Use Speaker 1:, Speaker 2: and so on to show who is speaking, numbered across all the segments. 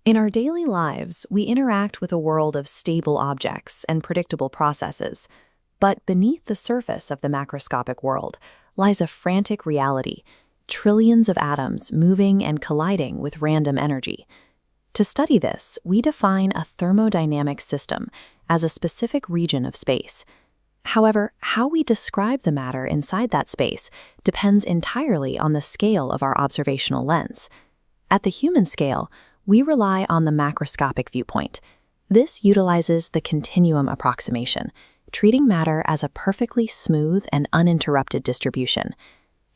Speaker 1: In our daily lives, we interact with a world of stable objects and predictable processes. But beneath the surface of the macroscopic world lies a frantic reality, trillions of atoms moving and colliding with random energy. To study this, we define a thermodynamic system as a specific region of space. However, how we describe the matter inside that space depends entirely on the scale of our observational lens. At the human scale, we rely on the macroscopic viewpoint. This utilizes the continuum approximation, treating matter as a perfectly smooth and uninterrupted distribution.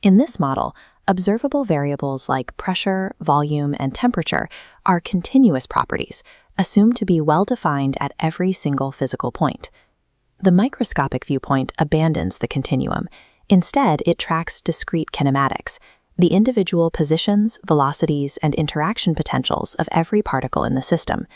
Speaker 1: In this model, observable variables like pressure, volume, and temperature are continuous properties, assumed to be well-defined at every single physical point. The microscopic viewpoint abandons the continuum. Instead, it tracks discrete kinematics, the individual positions, velocities, and interaction potentials of every particle in the system.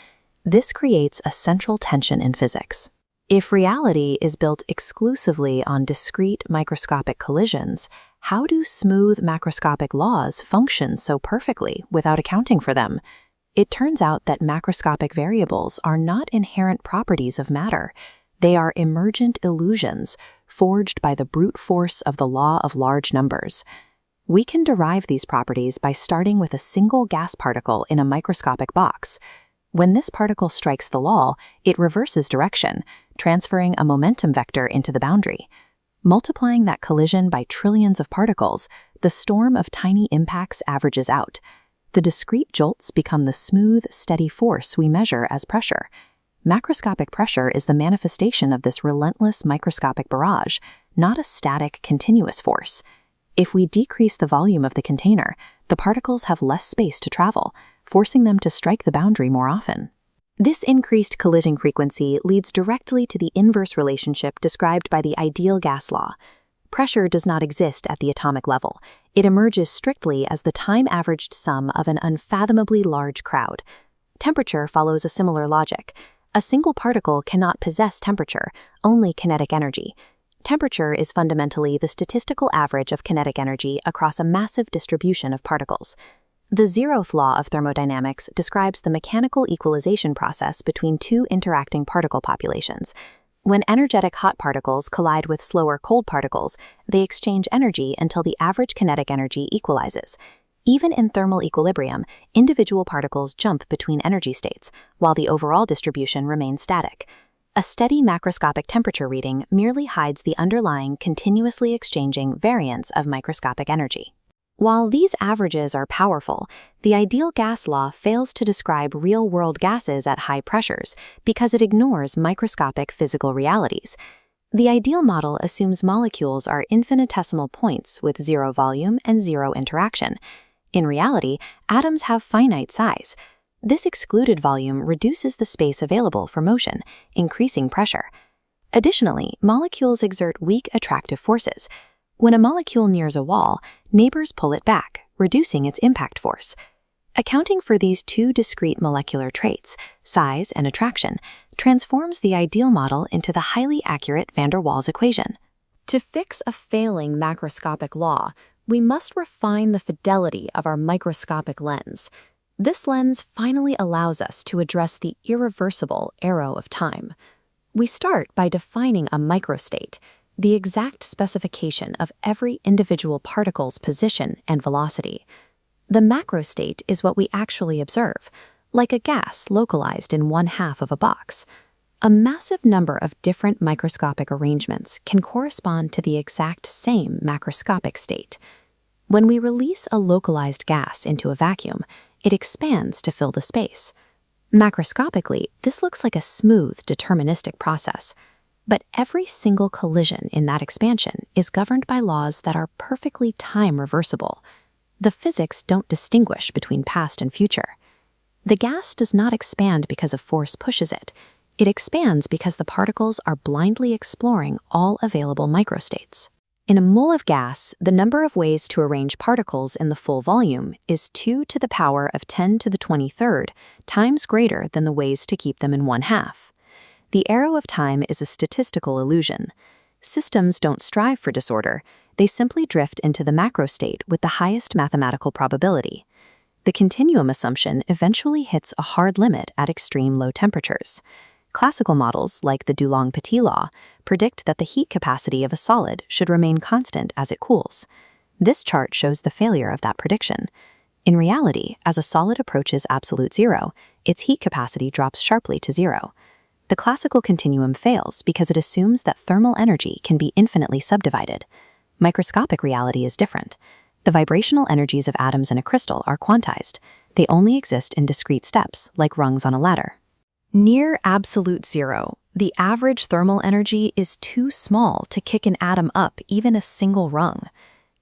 Speaker 1: This creates a central tension in physics. If reality is built exclusively on discrete microscopic collisions, how do smooth macroscopic laws function so perfectly without accounting for them? It turns out that macroscopic variables are not inherent properties of matter. They are emergent illusions forged by the brute force of the law of large numbers. We can derive these properties by starting with a single gas particle in a microscopic box. When this particle strikes the wall, it reverses direction, transferring a momentum vector into the boundary. Multiplying that collision by trillions of particles, the storm of tiny impacts averages out. The discrete jolts become the smooth, steady force we measure as pressure. Macroscopic pressure is the manifestation of this relentless microscopic barrage, not a static, continuous force. If we decrease the volume of the container, the particles have less space to travel, forcing them to strike the boundary more often. This increased collision frequency leads directly to the inverse relationship described by the ideal gas law. Pressure does not exist at the atomic level. It emerges strictly as the time-averaged sum of an unfathomably large crowd. Temperature follows a similar logic. A single particle cannot possess temperature, only kinetic energy. Temperature is fundamentally the statistical average of kinetic energy across a massive distribution of particles. The zeroth law of thermodynamics describes the mechanical equalization process between two interacting particle populations. When energetic hot particles collide with slower cold particles, they exchange energy until the average kinetic energy equalizes. Even in thermal equilibrium, individual particles jump between energy states, while the overall distribution remains static. A steady macroscopic temperature reading merely hides the underlying continuously exchanging variance of microscopic energy. While these averages are powerful, the ideal gas law fails to describe real-world gases at high pressures because it ignores microscopic physical realities. The ideal model assumes molecules are infinitesimal points with zero volume and zero interaction. In reality, atoms have finite size. This excluded volume reduces the space available for motion, increasing pressure. Additionally, molecules exert weak attractive forces. When a molecule nears a wall, neighbors pull it back, reducing its impact force. Accounting for these two discrete molecular traits, size and attraction, transforms the ideal model into the highly accurate van der Waals equation. To fix a failing macroscopic law, we must refine the fidelity of our microscopic lens. This lens finally allows us to address the irreversible arrow of time. We start by defining a microstate, the exact specification of every individual particle's position and velocity. The macrostate is what we actually observe, like a gas localized in one half of a box. A massive number of different microscopic arrangements can correspond to the exact same macroscopic state. When we release a localized gas into a vacuum, it expands to fill the space. Macroscopically, this looks like a smooth, deterministic process. But every single collision in that expansion is governed by laws that are perfectly time-reversible. The physics don't distinguish between past and future. The gas does not expand because a force pushes it. It expands because the particles are blindly exploring all available microstates. In a mole of gas, the number of ways to arrange particles in the full volume is 2 to the power of 10 to the 23rd times greater than the ways to keep them in one half. The arrow of time is a statistical illusion. Systems don't strive for disorder, they simply drift into the macrostate with the highest mathematical probability. the continuum assumption eventually hits a hard limit at extreme low temperatures. Classical models, like the Dulong-Petit law, predict that the heat capacity of a solid should remain constant as it cools. This chart shows the failure of that prediction. In reality, as a solid approaches absolute zero, its heat capacity drops sharply to zero. The classical continuum fails because it assumes that thermal energy can be infinitely subdivided. Microscopic reality is different. The vibrational energies of atoms in a crystal are quantized. They only exist in discrete steps, like rungs on a ladder. Near absolute zero, the average thermal energy is too small to kick an atom up even a single rung.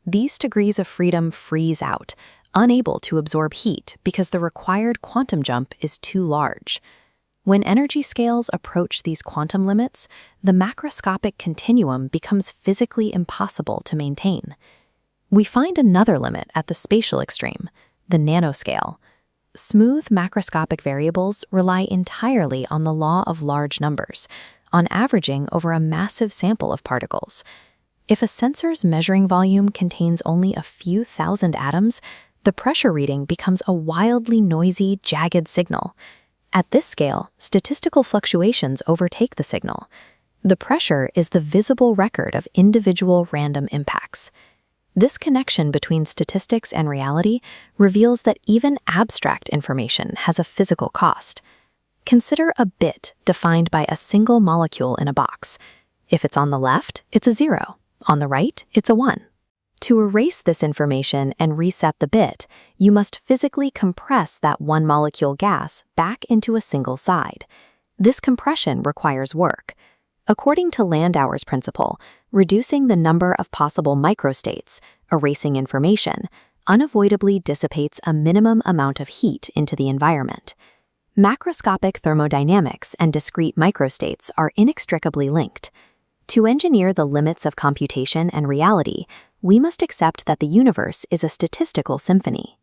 Speaker 1: These degrees of freedom freeze out, unable to absorb heat because the required quantum jump is too large. When energy scales approach these quantum limits, the macroscopic continuum becomes physically impossible to maintain. We find another limit at the spatial extreme, the nanoscale. Smooth macroscopic variables rely entirely on the law of large numbers, on averaging over a massive sample of particles. If a sensor's measuring volume contains only a few thousand atoms, the pressure reading becomes a wildly noisy, jagged signal. At this scale, statistical fluctuations overtake the signal. The pressure is the visible record of individual random impacts. This connection between statistics and reality reveals that even abstract information has a physical cost. Consider a bit defined by a single molecule in a box. If it's on the left, it's a 0. On the right, it's a 1. To erase this information and reset the bit, you must physically compress that one-molecule gas back into a single side. This compression requires work. According to Landauer's principle, reducing the number of possible microstates, erasing information, unavoidably dissipates a minimum amount of heat into the environment. Macroscopic thermodynamics and discrete microstates are inextricably linked. To engineer the limits of computation and reality, we must accept that the universe is a statistical symphony.